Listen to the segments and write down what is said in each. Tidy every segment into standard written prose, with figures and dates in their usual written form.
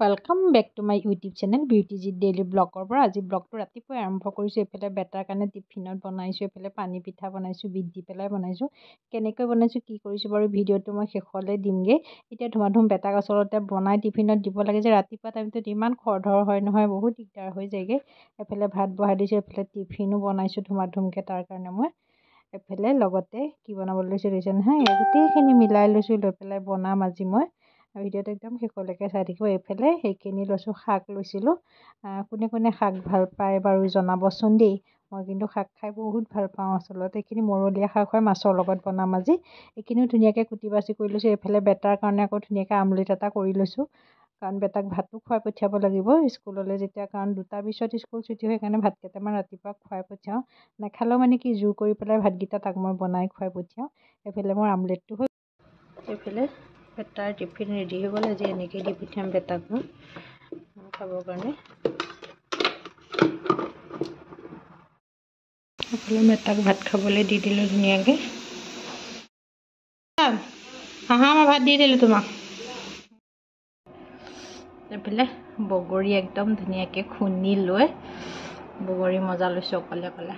Welcome back to my YouTube channel ब्यूटीजी daily blogger पर आज ब्लग रातिपुৱা आरम्भ কৰিছোঁ এফালে বেটাৰ কাৰণে টিফিনত বনাইছোঁ এফালে পানী পিঠা বনাইছোঁ বিট দি পেলাই বনাইছোঁ কেনেকৈ বনাইছোঁ কি কৰিছোঁ বাৰু ভিডিঅ'টো মই শেষলৈ দিমগে এতিয়া ধুমাধুম বেটাক আচলতে বনাই টিফিনত দিব লাগে যে ৰাতিপুৱা টাইমটোত ইমান খৰধৰ হয় নহয় বহুত দিগদাৰ হৈ যায়গে এফালে ভাত বহাই দিছোঁ এফালে টিফিনো বনাইছোঁ ধুমাধুমকে তাৰ কাৰণে মই এফালে লগতে কি বনাবলৈ লৈছোঁ দেখিছে নহয় গোটেইখিনি মিলাই লৈছোঁ লৈ পেলাই বনাম আজি মই ভিডিঅ'টো একদম শেষলৈকে চাই থাকিব এইফালে সেইখিনি লৈছোঁ শাক লৈছিলোঁ কোনে কোনে শাক ভাল পায় বাৰু জনাবচোন দেই মই কিন্তু শাক খাই বহুত ভাল পাওঁ আচলতে এইখিনি মৰলীয়া শাক হয় মাছৰ লগত বনাম আজি এইখিনিও ধুনীয়াকৈ কুটি বাছি কৰি লৈছোঁ এইফালে বেটাৰ কাৰণে আকৌ ধুনীয়াকৈ আমলেট এটা কৰি লৈছোঁ কাৰণ বেটাক ভাতো খুৱাই পঠিয়াব লাগিব স্কুললৈ যেতিয়া কাৰণ 2টাৰ পিছত স্কুল ছুটি হয় সেইকাৰণে ভাত কেইটামান ৰাতিপুৱা খুৱাই পঠিয়াওঁ নাখালেও মানে কি জোৰ কৰি পেলাই ভাতকেইটা তাক মই বনাই খুৱাই পঠিয়াওঁ এইফালে মোৰ আমলেটটো হৈ এইফালে বেটাৰ টিফিন ৰেডি হৈ গ'ল আজি এনেকৈ দি পঠিয়াম বেটাক মই খাবৰ কাৰণে এইফালে বেটাক ভাত খাবলৈ দি দিলোঁ ধুনীয়াকৈ হাঁহা মই ভাত দি দিলোঁ তোমাক এইফালে বগৰী একদম ধুনীয়াকৈ খুন্দি লৈ বগৰী মজা লৈছোঁ অকলে অকলে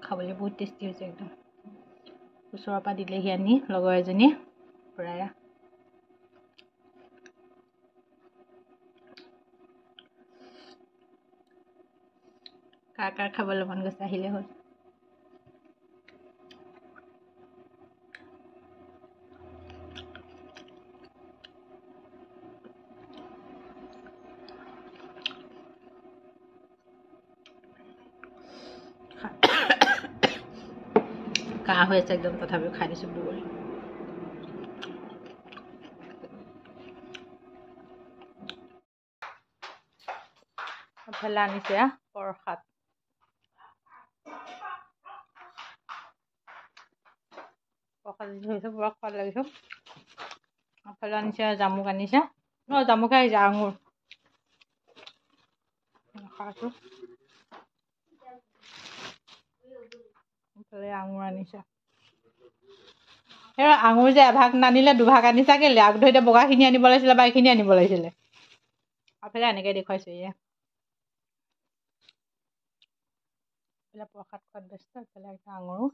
খাবলৈ বহুত টেষ্টি হৈছে একদম ওচৰৰ পৰা দিলেহি আনি লগৰ এজনী প্ৰায় কাৰ কাৰ খাবলৈ মন গৈছে আহিলে হ'ল কাহ হৈ আছে একদম তথাপিও খাই দিছোঁ বগৰী এফালে আনিছে প্ৰসাদ ধৰিছোঁ পুৰা খোৱাদ লাগিছোঁ এফালে আনিছে জামুক আনিছে জামুক আহিছে আঙুৰ খাইছোঁ এফালে আঙুৰ আনিছে এই আঙুৰ যে এভাগ নানিলে দুভাগ আনিছা কেলে আগ ধৰি বগাখিনি আনিব লাগিছিলে বা এইখিনি আনিব লাগিছিলে এফালে এনেকৈ দেখুৱাইছোঁ এফালে প্ৰসাদ খোৱাত ব্যস্ত এফালে একটা আঙুৰো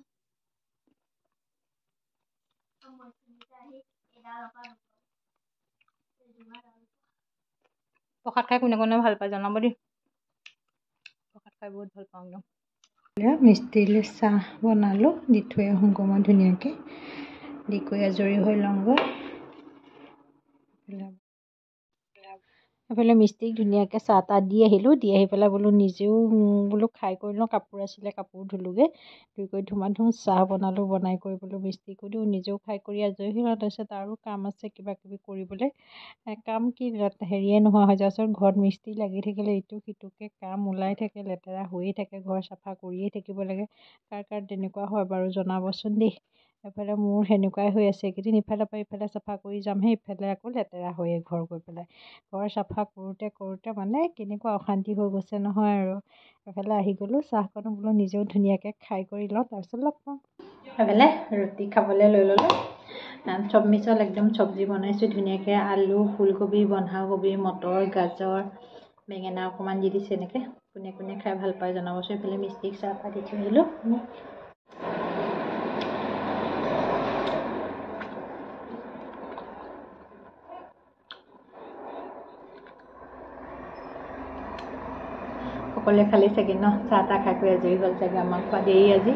প্ৰসাদ খাই কোনে কোনে ভাল পায় জনাব দেই প্ৰসাদ খাই বহুত ভাল পাওঁ একদম মিস্ত্ৰীলৈ চাহ বনালোঁ দি থৈ আহোঁগৈ মই ধুনীয়াকৈ দি কৰি আজৰি হৈ লওঁগৈ এফালে মিস্ত্ৰীক ধুনীয়াকৈ চাহ তাহ দি আহিলোঁ দি আহি পেলাই বোলো নিজেও বোলো খাই কৰি লওঁ কাপোৰ আছিলে কাপোৰ ধুলোঁগৈ ধুই কৰি ধুমাধুম চাহ বনালোঁ বনাই কৰি বোলো মিস্ত্ৰীকো দিওঁ নিজেও খাই কৰি আজৰি হৈ লওঁ তাৰপিছত আৰু কাম আছে কিবা কিবি কৰিবলৈ কাম কি হেৰিয়ে নোহোৱা হৈ যায় ঘৰত মিস্ত্ৰী লাগি থাকিলে ইটো সিটোকৈ কাম ওলাই থাকে লেতেৰা হৈয়ে থাকে ঘৰ চাফা কৰিয়ে থাকিব লাগে কাৰ কাৰ তেনেকুৱা হয় বাৰু জনাবচোন দেই এফালে মোৰ সেনেকুৱাই হৈ আছে এইকেইদিন ইফালৰ পৰা ইফালে চাফা কৰি যামহে ইফালে আকৌ লেতেৰা হৈয়ে ঘৰ গৈ পেলাই ঘৰ চাফা কৰোঁতে কৰোঁতে মানে কেনেকুৱা অশান্তি হৈ গৈছে নহয় আৰু এফালে আহি গ'লোঁ চাহকণো বোলো নিজেও ধুনীয়াকৈ খাই কৰি লওঁ তাৰপিছত লগ পাওঁ এফালে ৰুটি খাবলৈ লৈ ল'লোঁ চব মিছল একদম চব্জি বনাইছোঁ ধুনীয়াকৈ আলু ফুলকবি বন্ধাকবি মটৰ গাজৰ বেঙেনা অকণমান দি দিছোঁ এনেকৈ কোনে কোনে খাই ভাল পায় জনাবচোন এইফালে মিস্ত্ৰীক চাহ পাতি থৈ আহিলোঁ সকলোৱে খালি চাগে ন চাহ তাহ খাই কৰি আজৰি হ'ল চাগে আমাক খোৱা দেৰি আজি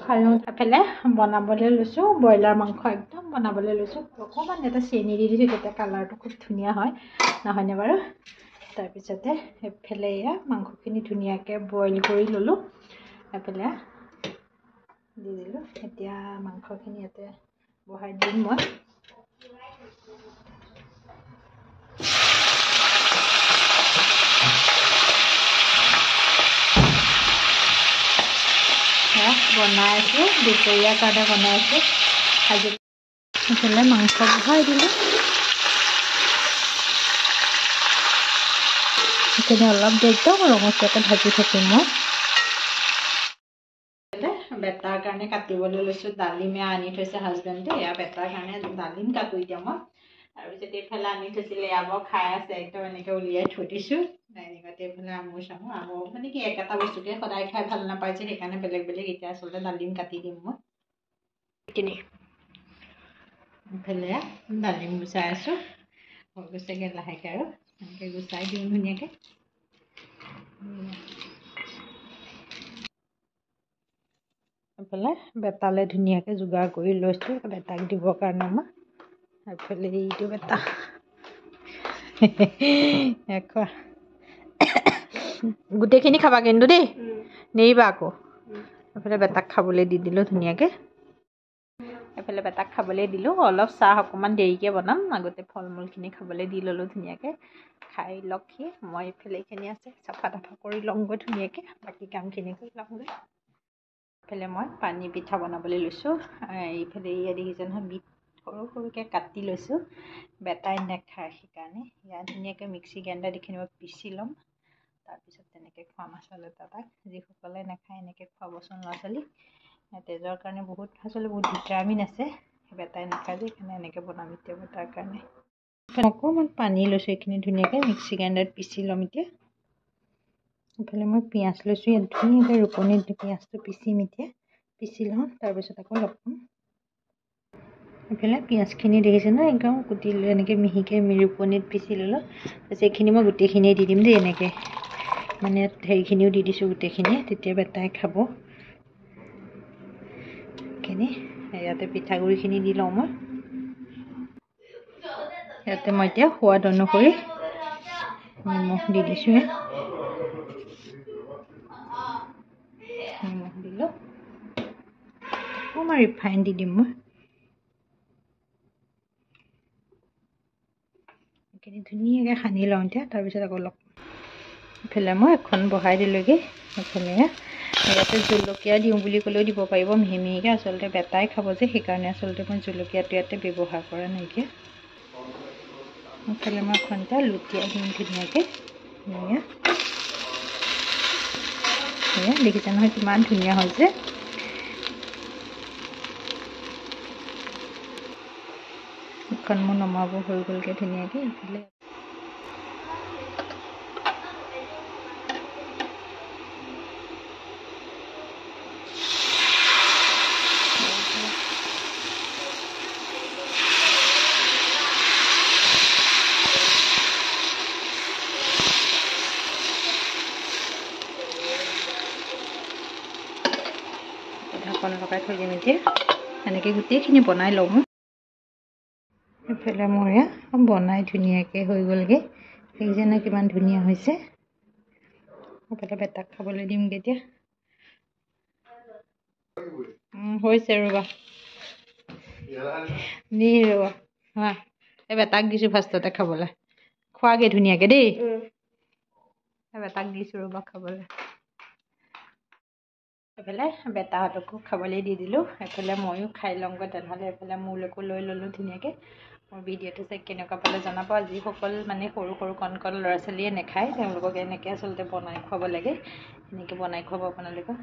খালোঁ এফালে বনাবলৈ লৈছোঁ ব্ৰইলাৰ মাংস একদম বনাবলৈ লৈছোঁ অকণমান এটা চেনি দি দিছোঁ তেতিয়া কালাৰটো খুব ধুনীয়া হয় নহয়নে বাৰু তাৰপিছতে এফালে মাংসখিনি ধুনীয়াকৈ বইল কৰি ল'লোঁ এফালে দি দিলোঁ এতিয়া মাংসখিনি ইয়াতে বহাই দিম মই বনাইছোঁ দুপৰীয়াৰ কাৰণে বনাইছোঁ আজি এইফালে মাংস বহাই দিলোঁ সেইখিনি অলপ দেৰি একদম ৰঙচুৱাকৈ ভাজি থাকিম মই বেটাৰ কাৰণে কাটিবলৈ লৈছোঁ। ডালিমে আনি থৈছে হাজবেণ্ডে, এয়া বেটাৰ কাৰণে ডালিম কাটো এতিয়া মই। তাৰপিছত এইফালে আনি থৈছিলে আমৰ খাই আছে, একদম এনেকৈ উলিয়াই থৈ দিছোঁ। এনেকুৱাতে এইফালে আমৰ চামো, আমৰ মানে কি একেটা বস্তুকে সদায় খাই ভাল নাপায় যে, সেইকাৰণে বেলেগ বেলেগ এতিয়া আচলতে ডালিম কাটি দিম মই। এইফালে ডালিম গুচাই আছোঁ, হৈ গৈছেগৈ লাহেকৈ আৰু এনেকৈ গুচাই দিওঁ ধুনীয়াকৈ। এইফালে বেটালৈ ধুনীয়াকৈ যোগাৰ কৰি লৈছোঁ, বেটাক দিবৰ কাৰণে মই। এইফালে এইটো বেটা খোৱা গোটেইখিনি খাবা কিন্তু দেই, নেৰিবা আকৌ। এইফালে বেটাক খাবলৈ দি দিলোঁ ধুনীয়াকৈ। এইফালে বেটাক খাবলৈ দিলোঁ, অলপ চাহ অকণমান দেৰিকৈ বনাম, আগতে ফল মূলখিনি খাবলৈ দি ল'লোঁ ধুনীয়াকৈ। খাই লওক সি, মই এইফালে এইখিনি আছে চাফা তাফা কৰি লওঁগৈ ধুনীয়াকৈ, বাকী কামখিনি কৰি লওঁগৈ। এইফালে মই পানী পিঠা বনাবলৈ লৈছোঁ। এইফালে এয়া দেখিছে নহয়, বিট সৰু সৰুকৈ কাটি লৈছোঁ, বেটাই নেখায় সেইকাৰণে। ইয়াত ধুনীয়াকৈ মিক্সি গ্ৰাইণ্ডাৰত এইখিনি মই পিচি ল'ম, তাৰপিছত তেনেকৈ খুৱাম আচলতে তাক। যিসকলে নাখায় এনেকৈ খুৱাবচোন ল'ৰা ছোৱালীক, তেজৰ কাৰণে বহুত আচলতে বহুত ভিটামিন আছে। বেটাই নাখায় যে, সেইকাৰণে এনেকৈ বনাম এতিয়া বেটাৰ কাৰণে। অকণমান পানী লৈছোঁ, এইখিনি ধুনীয়াকৈ মিক্সি গ্ৰাইণ্ডাৰত পিচি ল'ম এতিয়া। এইফালে মই পিঁয়াজ লৈছোঁ, ইয়াত ধুনীয়াকৈ ৰুকনিত পিঁয়াজটো পিচিম এতিয়া, পিচি লওঁ, তাৰপিছত আকৌ লগাম। এইফালে পিঁয়াজখিনি দেখিছে ন, একদম কুটি লৈ এনেকৈ মিহিকৈ ৰুকনিত পিচি ল'লোঁ। তাৰপিছত এইখিনি মই গোটেইখিনিয়ে দি দিম দেই, এনেকৈ মানে হেৰিখিনিও দি দিছোঁ গোটেইখিনি, তেতিয়া বেটাই খাব। এইখিনি ইয়াতে পিঠাগুড়িখিনি দি লওঁ মই। ইয়াতে মই এতিয়া সোৱাদ অনুসৰি নিমখ দি দিছোঁ, নিমখ দিলোঁ, অকণমান ৰিফাইন দি দিম মই। এইখিনি ধুনীয়াকৈ সানি লওঁ এতিয়া, তাৰপিছত আকৌ অলপ ইফালে মই এখন বহাই দিলোঁগৈ। এইফালে ইয়াতে জলকীয়া দিওঁ বুলি ক'লেও দিব পাৰিব মিহি মিহিকৈ, আচলতে বেটাই খাব যে, সেইকাৰণে আচলতে মই জলকীয়াটো ইয়াতে ব্যৱহাৰ কৰা নাইকিয়া। এইফালে মই এখন এটা লুটিয়াই দিম ধুনীয়াকৈ। এয়া দেখিছে নহয় কিমান ধুনীয়া হৈছে। এখন মোৰ নমাব হৈ গ'লগৈ ধুনীয়াকৈ। এইফালে ঢাকন লগাই থৈ দিম এতিয়া, এনেকৈ গোটেইখিনি বনাই লওঁ মই। এইফালে মোৰ এয়া বনাই ধুনীয়াকৈ হৈ গ'লগৈ, সেইজনে কিমান ধুনীয়া হৈছে। এইফালে বেটাক খাবলৈ দিমগৈ এতিয়া। হৈছে ৰ'বা নি ৰ'বা, হা এই বেটাক দিছোঁ ফাৰ্ষ্টতে খাবলৈ, খোৱাগৈ ধুনীয়াকৈ দেই। বেটাক দিছোঁ ৰ'বা খাবলৈ। এইফালে বেটাহঁতকো খাবলৈ দি দিলোঁ, এইফালে ময়ো খাই লওঁগৈ তেনেহ'লে। এইফালে মোলৈকো লৈ ল'লোঁ ধুনীয়াকৈ। মোৰ ভিডিঅ'টো চাই কেনেকুৱা পালে জনাব। যিসকল মানে সৰু সৰু কণ কণ ল'ৰা ছোৱালীয়ে নাখায়, তেওঁলোকক এনেকৈ আচলতে বনাই খুৱাব লাগে। এনেকৈ বনাই খুৱাব আপোনালোকক।